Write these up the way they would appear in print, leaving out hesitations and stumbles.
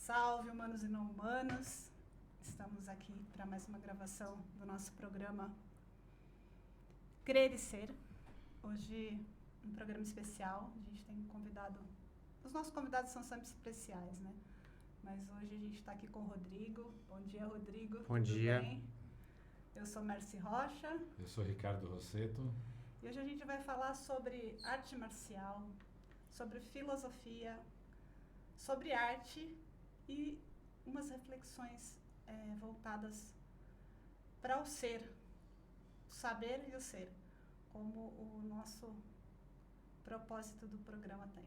Salve, humanos e não humanos! Estamos aqui para mais uma gravação do nosso programa Crer e Ser. Hoje, um programa especial. A gente tem convidado... Os nossos convidados são sempre especiais, né? Mas hoje a gente está aqui com o Rodrigo. Bom dia, Rodrigo. Bom dia. Bem? Eu sou Mercy Rocha. Eu sou Ricardo Rosseto. E hoje a gente vai falar sobre arte marcial, sobre filosofia, sobre arte e umas reflexões voltadas para o ser, o saber e o ser, como o nosso propósito do programa tem.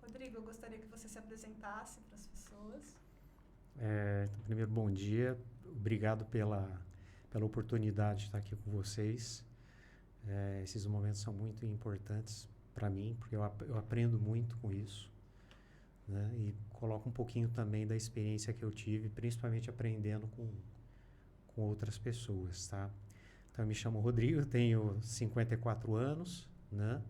Rodrigo, eu gostaria que você se apresentasse para as pessoas. Primeiro, bom dia. Obrigado pela oportunidade de estar aqui com vocês. Esses momentos são muito importantes para mim, porque eu aprendo muito com isso, né? E coloco um pouquinho também da experiência que eu tive, principalmente aprendendo com outras pessoas, tá? Então, eu me chamo Rodrigo, tenho 54 anos, né?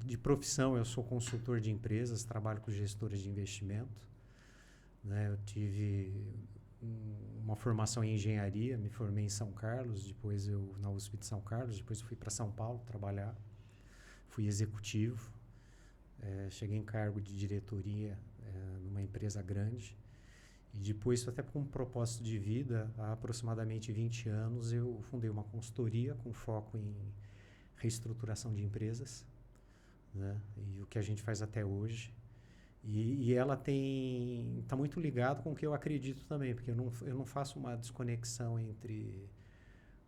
De profissão, eu sou consultor de empresas, trabalho com gestores de investimento, né? Eu tive uma formação em engenharia, me formei em São Carlos, depois na USP de São Carlos, depois fui para São Paulo trabalhar, fui executivo, cheguei em cargo de diretoria numa empresa grande, e depois, até com um propósito de vida, há aproximadamente 20 anos, eu fundei uma consultoria com foco em reestruturação de empresas, né? E o que a gente faz até hoje. E ela está muito ligado com o que eu acredito também, porque eu não faço uma desconexão entre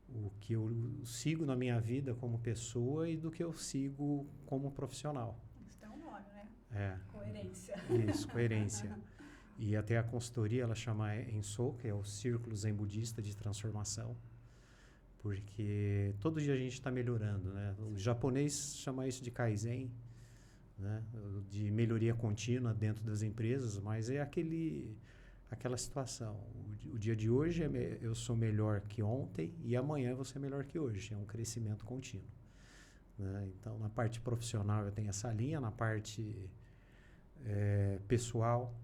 o que eu sigo na minha vida como pessoa e do que eu sigo como profissional. Isso tem um nome, né? Coerência. Isso, coerência. E até a consultoria, ela chama Enso, que é o Círculo Zen Budista de Transformação, porque todo dia a gente está melhorando, né? O japonês chama isso de Kaizen, né? De melhoria contínua dentro das empresas, mas é aquela situação. O dia de hoje eu sou melhor que ontem e amanhã eu vou ser melhor que hoje. É um crescimento contínuo, né? Então, na parte profissional eu tenho essa linha, na parte pessoal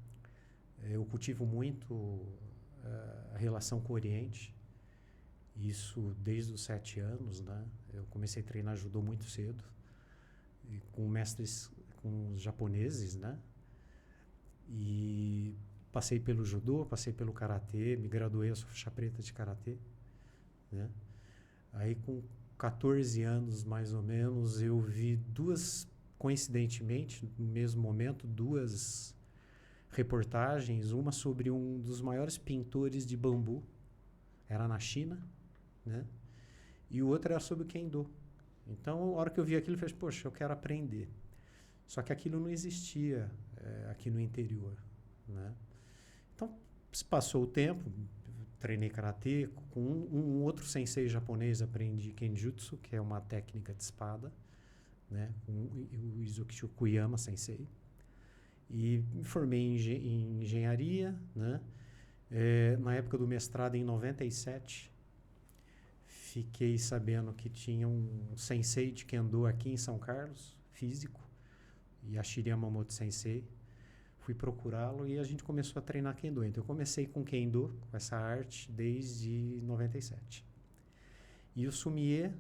eu cultivo muito a relação com o Oriente. Isso desde os 7 anos, né? Eu comecei a treinar judô muito cedo, e com mestres, com os japoneses, né? E passei pelo judô, passei pelo karatê, me graduei, eu sou faixa preta de karatê, né? Aí com 14 anos, mais ou menos, eu vi coincidentemente, no mesmo momento, duas reportagens, uma sobre um dos maiores pintores de bambu, era na China, né? E o outro era sobre o Kendo. Então, a hora que eu vi aquilo, eu falei, poxa, eu quero aprender. Só que aquilo não existia aqui no interior, né? Então, se passou o tempo, treinei karatê, com um outro sensei japonês aprendi Kenjutsu, que é uma técnica de espada, né? Com o Izuki Shukuyama sensei. E me formei em engenharia, né? Na época do mestrado, em 97, fiquei sabendo que tinha um sensei de Kendo aqui em São Carlos, físico, Yashiri Yamamoto sensei. Fui procurá-lo e a gente começou a treinar Kendo. Então eu comecei com Kendo, com essa arte, desde 97. E o Sumie,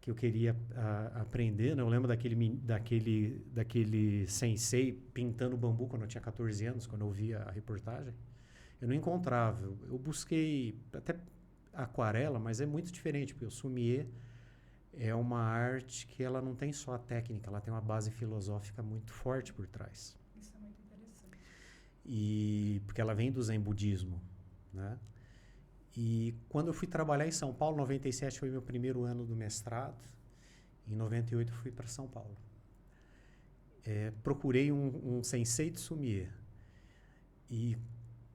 que eu queria aprender, né? Eu lembro daquele sensei pintando bambu quando eu tinha 14 anos, quando eu via a reportagem. Eu não encontrava. Eu busquei até aquarela, mas é muito diferente, porque o Sumie é uma arte que ela não tem só a técnica, ela tem uma base filosófica muito forte por trás. Isso é muito interessante. Porque ela vem do Zen budismo, né? E quando eu fui trabalhar em São Paulo, 97 foi meu primeiro ano do mestrado, em 98 fui para São Paulo. Procurei um sensei de Sumie e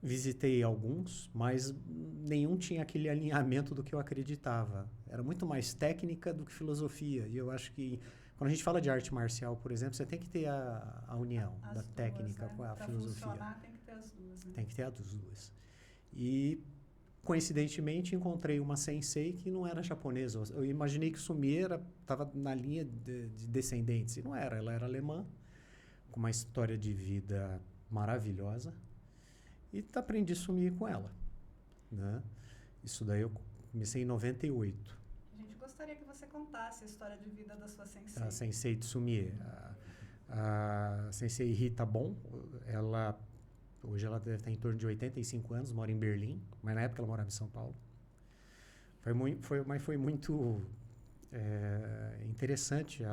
visitei alguns, mas nenhum tinha aquele alinhamento do que eu acreditava. Era muito mais técnica do que filosofia. E eu acho que quando a gente fala de arte marcial, por exemplo, você tem que ter a união da técnica com a filosofia. Para funcionar, tem que ter as duas, né? Tem que ter as duas. E coincidentemente encontrei uma sensei que não era japonesa. Eu imaginei que Sumie estava na linha de descendentes, e não era, ela era alemã. com uma história de vida maravilhosa, e aprendi a sumir com ela, né? Isso daí eu comecei em 98. A gente gostaria que você contasse a história de vida da sua sensei. A sensei de Sumie. A sensei Rita Bon, hoje ela deve estar em torno de 85 anos, mora em Berlim, mas na época ela morava em São Paulo. Foi muito interessante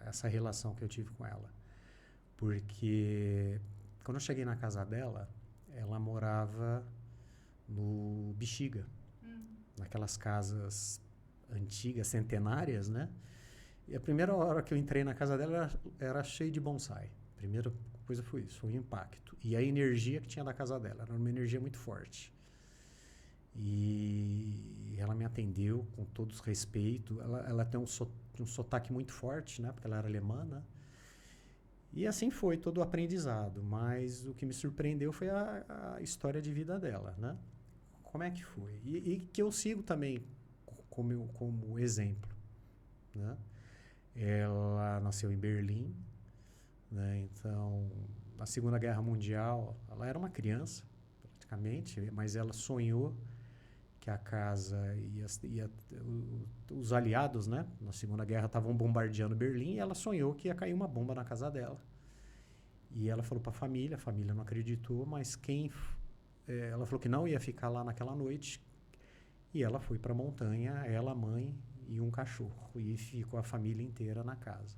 essa relação que eu tive com ela. Porque quando eu cheguei na casa dela, ela morava no Bexiga, naquelas casas antigas, centenárias, né? E a primeira hora que eu entrei na casa dela era cheio de bonsai. A primeira coisa foi isso, foi o impacto. E a energia que tinha da casa dela, era uma energia muito forte. E ela me atendeu com todo o respeito. Ela tem um sotaque muito forte, né? Porque ela era alemã, né? E assim foi todo o aprendizado. Mas o que me surpreendeu foi a história de vida dela, né? Como é que foi? E que eu sigo também como exemplo, né? Ela nasceu em Berlim, né? Então, na Segunda Guerra Mundial, ela era uma criança, praticamente, mas ela sonhou que a casa os aliados, né, na Segunda Guerra estavam bombardeando Berlim, e ela sonhou que ia cair uma bomba na casa dela. E ela falou para a família não acreditou, mas ela falou que não ia ficar lá naquela noite, e ela foi para a montanha, ela, a mãe e um cachorro, e ficou a família inteira na casa.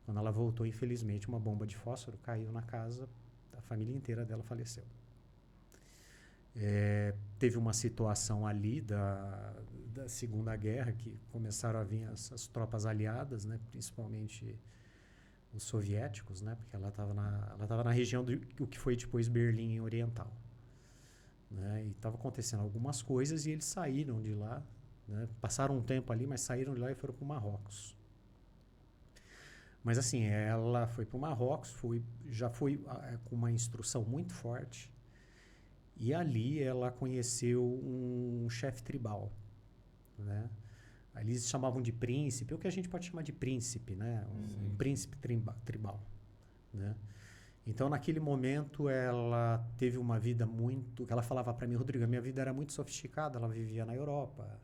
Quando ela voltou, infelizmente, uma bomba de fósforo caiu na casa, a família inteira dela faleceu. Teve uma situação ali da Segunda Guerra, que começaram a vir as tropas aliadas, né, principalmente os soviéticos, né, porque ela estava na região do que foi depois Berlim Oriental, né, e estava acontecendo algumas coisas e eles saíram de lá, né, passaram um tempo ali, mas saíram de lá e foram para o Marrocos. Mas assim, ela foi para o Marrocos, já foi com uma instrução muito forte. E ali ela conheceu um chefe tribal, né? Ali eles chamavam de príncipe, o que a gente pode chamar de príncipe, né? Um príncipe tribal, né? Então, naquele momento, ela teve uma vida muito... Ela falava para mim, Rodrigo, a minha vida era muito sofisticada, ela vivia na Europa,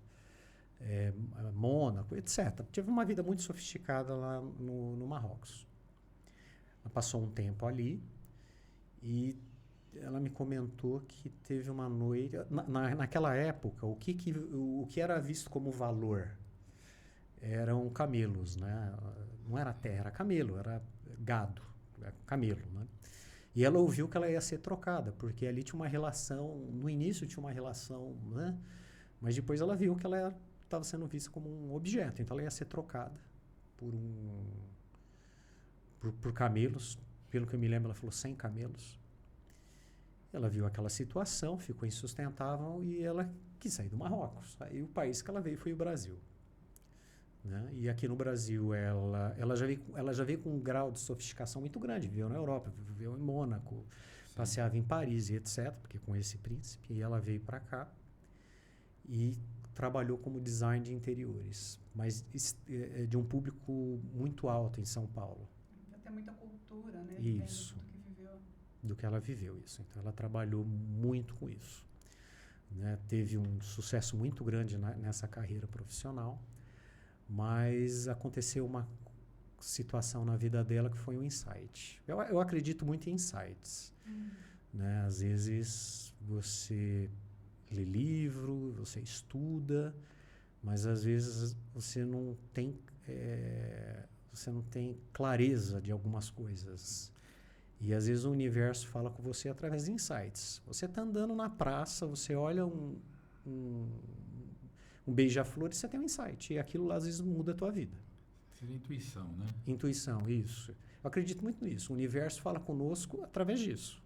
Mônaco, etc. Teve uma vida muito sofisticada lá no Marrocos. Ela passou um tempo ali e ela me comentou que teve uma noite... Naquela época, o que era visto como valor eram camelos, né? Não era terra, era camelo, era gado, camelo, né? E ela ouviu que ela ia ser trocada, porque ali tinha uma relação... No início tinha uma relação, né? Mas depois ela viu que ela estava sendo vista como um objeto, então ela ia ser trocada por camelos. Pelo que eu me lembro, ela falou 100 camelos. Ela viu aquela situação, ficou insustentável e ela quis sair do Marrocos. Aí o país que ela veio foi o Brasil, né? E aqui no Brasil ela já veio com um grau de sofisticação muito grande. Viveu na Europa, viveu em Mônaco, passeava em Paris e etc., porque com esse príncipe. E ela veio para cá e trabalhou como design de interiores, mas de um público muito alto em São Paulo. Já tem muita cultura, né? Isso. Do que ela viveu, isso. Então, ela trabalhou muito com isso, né? Teve um sucesso muito grande nessa carreira profissional, mas aconteceu uma situação na vida dela que foi um insight. Eu acredito muito em insights, né? Às vezes você lê livro, você estuda, mas às vezes você não tem clareza de algumas coisas. E às vezes o universo fala com você através de insights. Você está andando na praça, você olha um beija-flor e você tem um insight. E aquilo às vezes muda a tua vida. Seria intuição, né? Intuição, isso. Eu acredito muito nisso. O universo fala conosco através disso.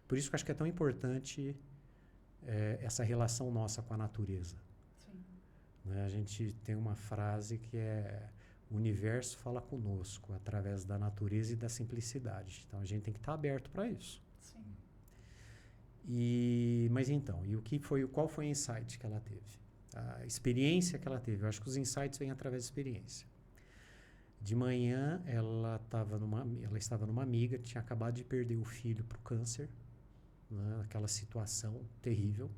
Por isso que eu acho que é tão importante essa relação nossa com a natureza. Sim. Né? A gente tem uma frase que o universo fala conosco através da natureza e da simplicidade. Então, a gente tem que estar aberto para isso. Sim. Mas então, qual foi o insight que ela teve? A experiência que ela teve. Eu acho que os insights vêm através da experiência. De manhã, ela estava numa amiga, tinha acabado de perder o filho para o câncer, né? Aquela situação terrível,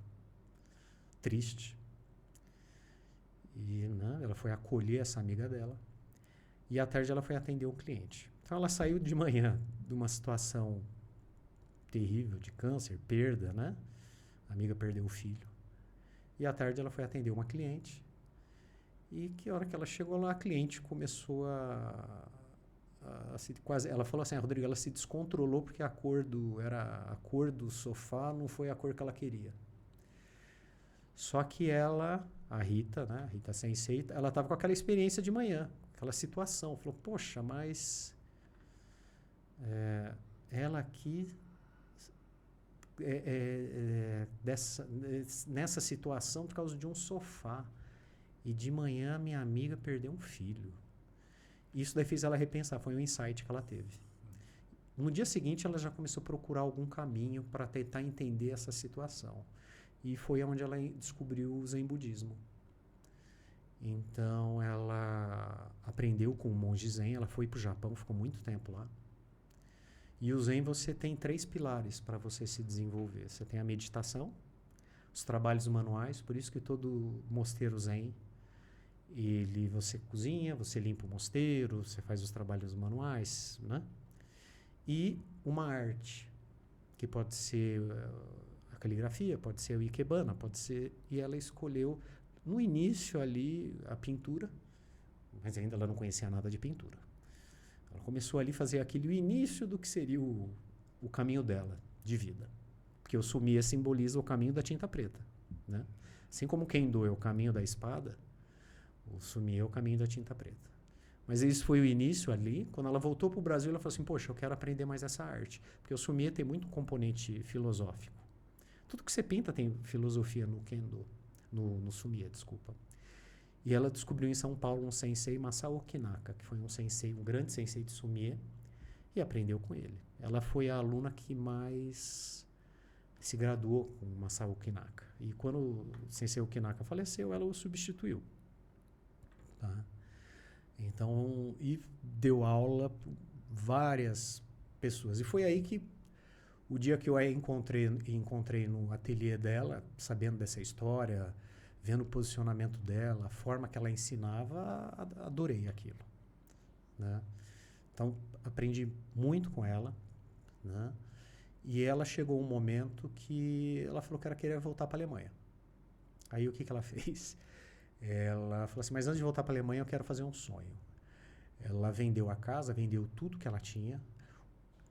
triste. E, né, ela foi acolher essa amiga dela. E à tarde ela foi atender um cliente. Então ela saiu de manhã de uma situação terrível de câncer, perda, né? A amiga perdeu o filho. E à tarde ela foi atender uma cliente. E que hora que ela chegou lá, a cliente começou ela falou assim, Rodrigo, ela se descontrolou porque a cor do sofá, não foi a cor que ela queria. Só que ela, a Rita, né, a Rita Sensei, ela estava com aquela experiência de manhã, aquela situação. Falou, poxa, mas ela aqui, nessa situação por causa de um sofá. E de manhã minha amiga perdeu um filho. Isso daí fez ela repensar, foi um insight que ela teve. No dia seguinte ela já começou a procurar algum caminho para tentar entender essa situação. E foi onde ela descobriu o Zen Budismo. Então ela aprendeu com o monge Zen, ela foi para o Japão, ficou muito tempo lá. E o Zen você tem 3 pilares para você se desenvolver. Você tem a meditação, os trabalhos manuais, por isso que todo mosteiro Zen, você cozinha, você limpa o mosteiro, você faz os trabalhos manuais, né? E uma arte, que pode ser a caligrafia, pode ser o ikebana, pode ser... E ela escolheu, no início ali, a pintura, mas ainda ela não conhecia nada de pintura. Ela começou ali a fazer aquele o início do que seria o caminho dela, de vida. Porque o sumie simboliza o caminho da tinta preta, né? Assim como o kendo é o caminho da espada, o sumie é o caminho da tinta preta. Mas isso foi o início ali. Quando ela voltou para o Brasil, ela falou assim, poxa, eu quero aprender mais essa arte. Porque o sumie tem muito componente filosófico. Tudo que você pinta tem filosofia no kendo, no sumie, desculpa. E ela descobriu em São Paulo um sensei, Masao Kinaka, que foi um grande sensei de sumie, e aprendeu com ele. Ela foi a aluna que mais se graduou com o Masao Kinaka. E quando o sensei Kinaka faleceu, ela o substituiu. Tá? Então, e deu aula para várias pessoas. E foi aí que, o dia que eu a encontrei no ateliê dela, sabendo dessa história, vendo o posicionamento dela, a forma que ela ensinava, adorei aquilo. Né? Então, aprendi muito com ela. Né? E ela chegou um momento que ela falou que ela queria voltar para a Alemanha. Aí o que ela fez? Ela falou assim, mas antes de voltar para a Alemanha eu quero fazer um sonho. Ela vendeu a casa, vendeu tudo que ela tinha.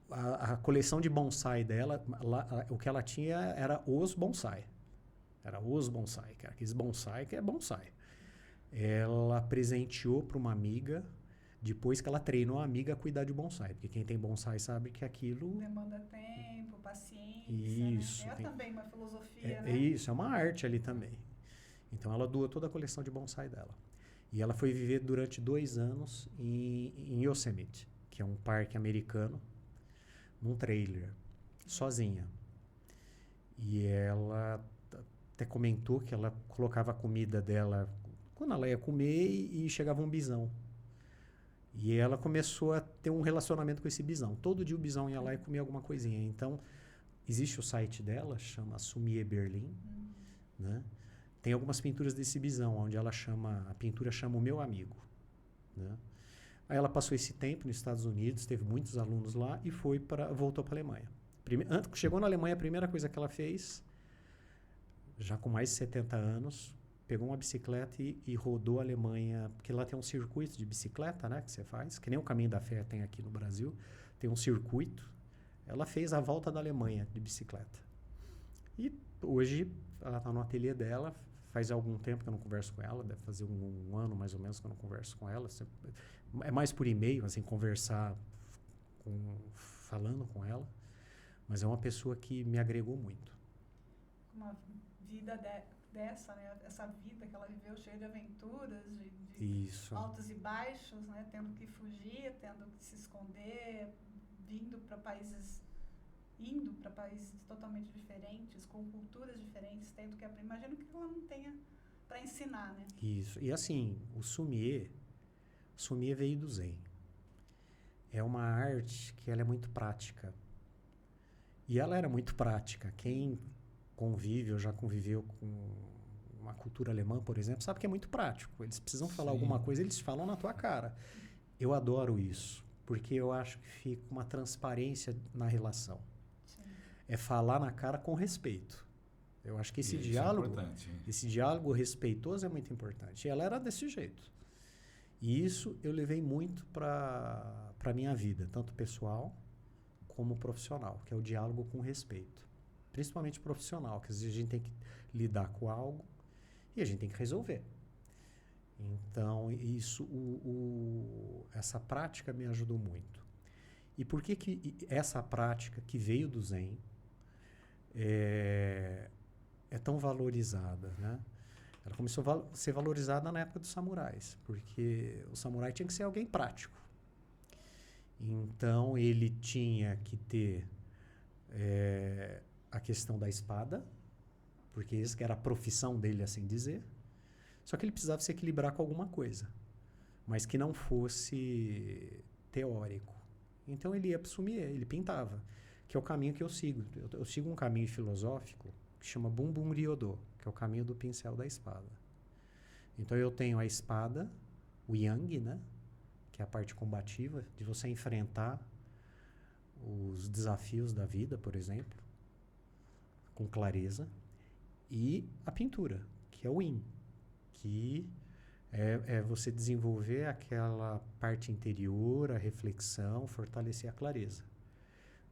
A coleção de bonsai dela, o que ela tinha era os bonsai. Era os bonsai, que era aqueles bonsai que é bonsai. Ela presenteou para uma amiga, depois que ela treinou a amiga a cuidar de bonsai. Porque quem tem bonsai sabe que aquilo... Demanda tempo, paciência. Isso. Né? É também uma filosofia, né? Isso, é uma arte ali também. Então ela doou toda a coleção de bonsai dela. E ela foi viver durante 2 anos em Yosemite, que é um parque americano, num trailer, sozinha. E ela até comentou que ela colocava a comida dela quando ela ia comer e chegava um bisão. E ela começou a ter um relacionamento com esse bisão. Todo dia o bisão ia lá e comia alguma coisinha. Então, existe o site dela, chama Sumie Berlin, né? Tem algumas pinturas desse bisão, onde a pintura chama o meu amigo. Né? Aí ela passou esse tempo nos Estados Unidos, teve muitos alunos lá e voltou para a Alemanha. Chegou na Alemanha, a primeira coisa que ela fez, já com mais de 70 anos, pegou uma bicicleta e rodou a Alemanha, porque lá tem um circuito de bicicleta, né, que você faz, que nem o Caminho da Fé tem aqui no Brasil, tem um circuito. Ela fez a volta da Alemanha de bicicleta. E hoje ela está no ateliê dela. Faz algum tempo que eu não converso com ela, deve fazer um ano mais ou menos que eu não converso com ela. É mais por e-mail, assim, conversar, falando com ela. Mas é uma pessoa que me agregou muito. Uma vida dessa, né? Essa vida que ela viveu cheia de aventuras, de altos e baixos, né? Tendo que fugir, tendo que se esconder, indo para países totalmente diferentes, com culturas diferentes, tendo que aprender. Imagino que ela não tenha para ensinar, né? Isso. E assim, o sumie, Sumie veio do Zen. É uma arte que ela é muito prática. E ela era muito prática. Quem convive ou já conviveu com uma cultura alemã, por exemplo, sabe que é muito prático. Eles precisam falar Sim. alguma coisa, eles falam na tua cara. Eu adoro isso, porque eu acho que fica uma transparência na relação. Sim. É falar na cara com respeito. Eu acho que esse Isso é diálogo, importante. esse diálogo respeitoso é muito importante. E ela era desse jeito. E isso eu levei muito para a minha vida, tanto pessoal como profissional, que é o diálogo com respeito. Principalmente profissional, que às vezes a gente tem que lidar com algo e a gente tem que resolver. Então, isso, essa prática me ajudou muito. E por que essa prática que veio do Zen é tão valorizada, né? Ela começou a ser valorizada na época dos samurais, porque o samurai tinha que ser alguém prático. Então, ele tinha que ter a questão da espada, porque isso que era a profissão dele, assim dizer. Só que ele precisava se equilibrar com alguma coisa, mas que não fosse teórico. Então, ele ia para o sommelier, ele pintava, que é o caminho que eu sigo. Eu sigo um caminho filosófico que chama Bumbum Ryodo, que é o caminho do pincel da espada. Então, eu tenho a espada, o yang, né? Que é a parte combativa, de você enfrentar os desafios da vida, por exemplo, com clareza. E a pintura, que é o yin, que é você desenvolver aquela parte interior, a reflexão, fortalecer a clareza.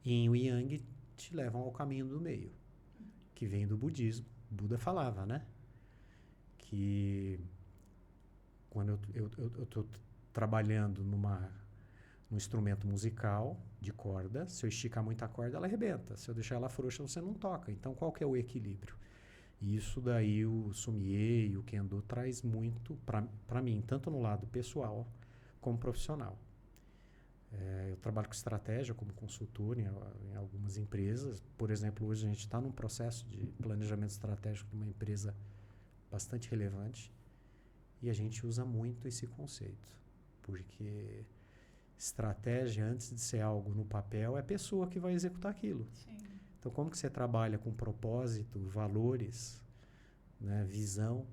Yin e Yang te levam ao caminho do meio, que vem do budismo. Buda falava, né? Que quando eu estou trabalhando num instrumento musical de corda, se eu esticar muito a corda, ela arrebenta. Se eu deixar ela frouxa, você não toca. Então, qual que é o equilíbrio? E isso daí o sommelier e o kendo traz muito para mim, tanto no lado pessoal como profissional. Eu trabalho com estratégia como consultor em algumas empresas. Por exemplo, hoje a gente está num processo de planejamento estratégico de uma empresa bastante relevante e a gente usa muito esse conceito, porque estratégia, antes de ser algo no papel, é a pessoa que vai executar aquilo. Sim. Então, como que você trabalha com propósito, valores, né, visão,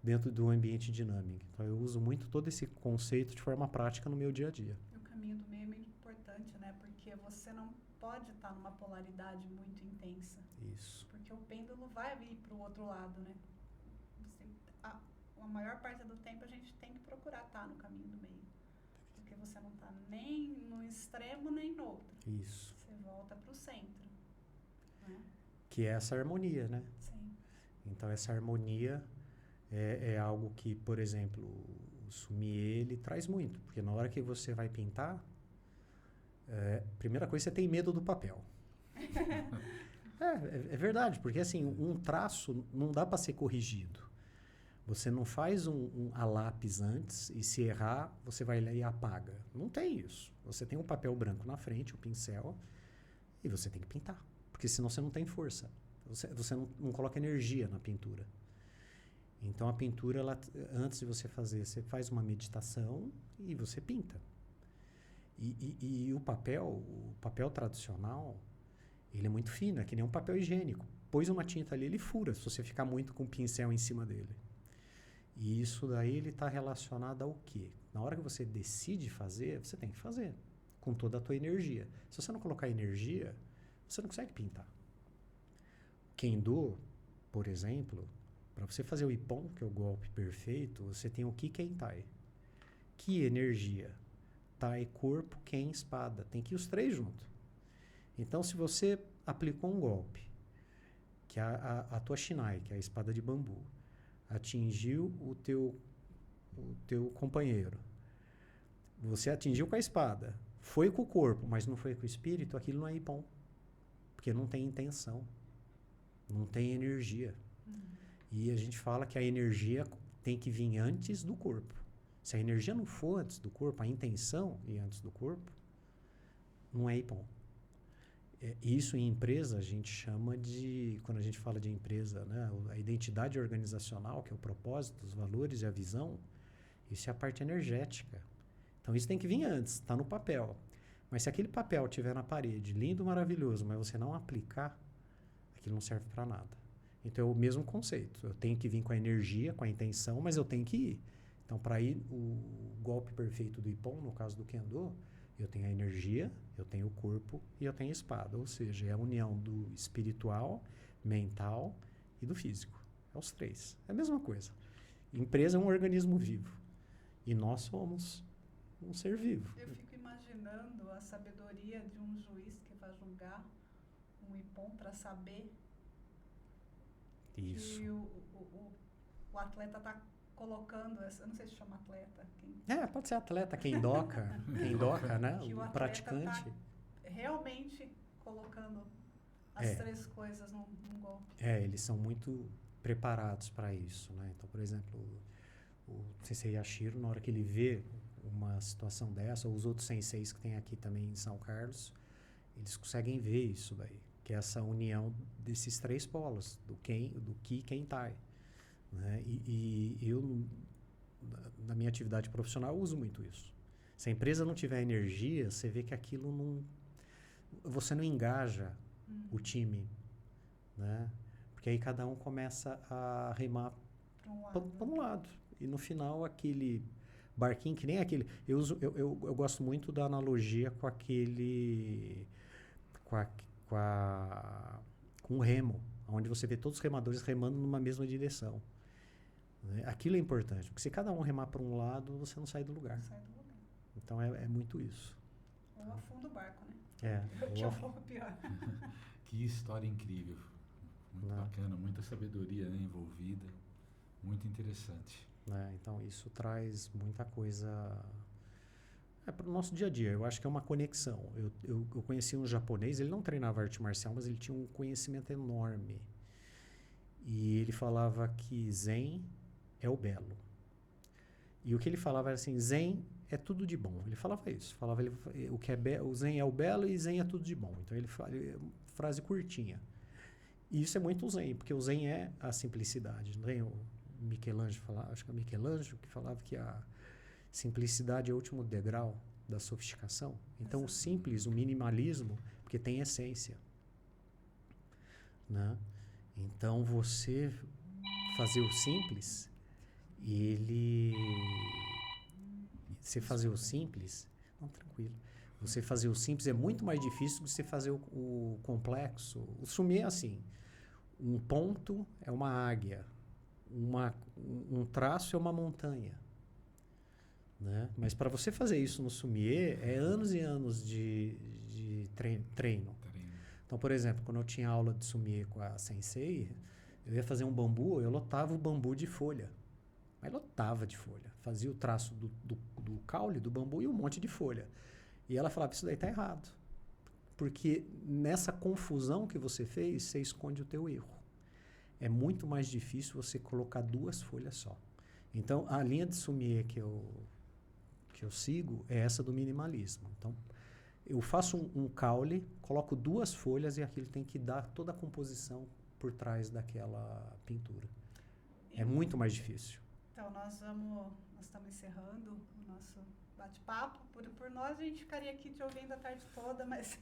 dentro do ambiente dinâmico? Então, eu uso muito todo esse conceito de forma prática no meu dia a dia. E o caminho do meio é muito importante, né? Porque você não pode estar numa polaridade muito intensa. Isso. Porque o pêndulo vai vir para o outro lado, né? A maior parte do tempo a gente tem que procurar estar no caminho do meio. Porque você não está nem no extremo nem no outro. Isso. Você volta para o centro. Né? Que é essa harmonia, né? Sim. Então, essa harmonia é algo que, por exemplo, o sommelier, ele traz muito. Porque na hora que você vai pintar, primeira coisa, você tem medo do papel. É verdade, porque assim, um traço não dá para ser corrigido. Você não faz a lápis antes e se errar, você vai lá e apaga. Não tem isso. Você tem um papel branco na frente, o pincel, e você tem que pintar. Porque senão você não tem força. Você não coloca energia na pintura. Então a pintura, antes de você fazer, você faz uma meditação e você pinta. E o papel tradicional, ele é muito fino, é que nem um papel higiênico. Pôs uma tinta ali, ele fura, se você ficar muito com o pincel em cima dele. E isso daí ele está relacionado ao quê? Na hora que você decide fazer, você tem que fazer com toda a tua energia. Se você não colocar energia, você não consegue pintar. Kendo, por exemplo, para você fazer o Ippon, que é o golpe perfeito, você tem o Ki, Ken, Tai. Ki, energia. Tai, corpo. Ken, espada. Tem que ir os três juntos. Então, se você aplicou um golpe, que é a tua Shinai, que é a espada de bambu, atingiu o teu companheiro. Você atingiu com a espada. Foi com o corpo, mas não foi com o espírito, aquilo não é Ippon. Porque não tem intenção. Não tem energia. E a gente fala que a energia tem que vir antes do corpo. Se a energia não for antes do corpo, a intenção ir antes do corpo, não é Ippon. Isso em empresa a gente chama de, quando a gente fala de empresa, né, a identidade organizacional, que é o propósito, os valores e a visão, Isso é a parte energética. Então isso tem que vir antes, está no papel. Mas se aquele papel estiver na parede, lindo, maravilhoso, mas você não aplicar, aquilo não serve para nada. Então é o mesmo conceito. Eu tenho que vir com a energia, com a intenção, mas eu tenho que ir. Então, para ir o golpe perfeito do Ippon, no caso do Kendo, eu tenho a energia, eu tenho o corpo e eu tenho a espada. Ou seja, é a união do espiritual, mental e do físico. É os três. É a mesma coisa. Empresa é um organismo vivo. E nós somos um ser vivo. Eu fico imaginando a sabedoria de um juiz que vai julgar um Ippon para saber Isso. que o atleta está colocando, eu não sei se chama atleta. Pode ser atleta, quem doca, né? Que o O atleta praticante. tá realmente colocando as três coisas num golpe. Eles são muito preparados para isso, né? Então, por exemplo, o Sensei Yashiro, na hora que ele vê uma situação dessa, ou os outros senseis que tem aqui também em São Carlos, eles conseguem ver isso daí, que é essa união desses três polos, do Ki e Kentai. Né? E eu, na minha atividade profissional, uso muito isso. Se a empresa não tiver energia, você vê que aquilo não... Você não engaja o time, né? Porque aí cada um começa a remar para um lado. E no final, aquele barquinho, que nem aquele... Eu gosto muito da analogia com aquele... com o remo, onde você vê todos os remadores remando numa mesma direção. Né? Aquilo é importante, porque se cada um remar para um lado, você não sai do lugar. Então é muito isso. Ou afunda o barco, né? Que é o pior. Que história incrível. Muito bacana, muita sabedoria, né, envolvida. Muito interessante. Então isso traz muita coisa para o nosso dia a dia. Eu acho que é uma conexão. Eu conheci um japonês, ele não treinava arte marcial, mas ele tinha um conhecimento enorme. E ele falava que Zen é o belo. E o que ele falava era assim, Zen é tudo de bom. Ele falava isso. O que é o Zen é o belo e Zen é tudo de bom. Então ele fala, frase curtinha. E isso é muito Zen, porque o Zen é a simplicidade. Não é? O Michelangelo falava, acho que é o Michelangelo que falava que a simplicidade é o último degrau da sofisticação. Então o simples, o minimalismo, porque tem essência. Né? Então você fazer o simples, você fazer o simples, não, tranquilo. Você fazer o simples é muito mais difícil do que você fazer o complexo. O sumi é assim, um ponto é uma águia, um traço é uma montanha. Né? Mas para você fazer isso no sumiê, é anos e anos de treino. Então, por exemplo, quando eu tinha aula de sumiê com a sensei, eu ia fazer um bambu, eu lotava o bambu de folha. Mas lotava de folha. Fazia o traço do caule, do bambu e um monte de folha. E ela falava, isso daí está errado. Porque nessa confusão que você fez, você esconde o teu erro. É muito mais difícil você colocar 2 folhas só. Então, a linha de sumiê que eu sigo é essa do minimalismo. Então, eu faço um caule, coloco 2 folhas e aquilo tem que dar toda a composição por trás daquela pintura. É muito mais difícil. Então, nós estamos encerrando o nosso bate-papo. Por nós, a gente ficaria aqui te ouvindo a tarde toda, mas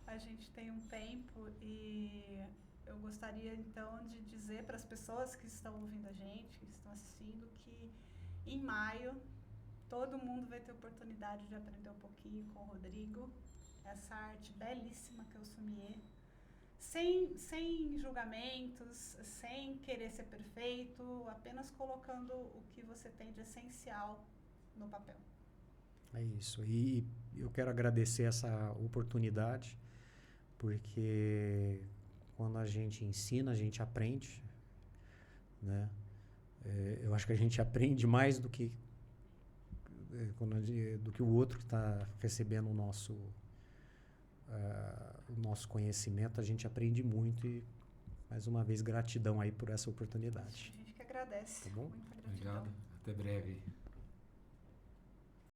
a gente tem um tempo e eu gostaria, então, de dizer para as pessoas que estão ouvindo a gente, que estão assistindo, que em maio todo mundo vai ter oportunidade de aprender um pouquinho com o Rodrigo, essa arte belíssima que é o sumiê, sem julgamentos, sem querer ser perfeito, apenas colocando o que você tem de essencial no papel. É isso. E eu quero agradecer essa oportunidade, porque quando a gente ensina, a gente aprende, né? Eu acho que a gente aprende mais do que o outro que está recebendo o nosso conhecimento. A gente aprende muito e, mais uma vez, gratidão aí por essa oportunidade. A gente que agradece. Tá bom? Muita gratidão. Obrigado. Até breve.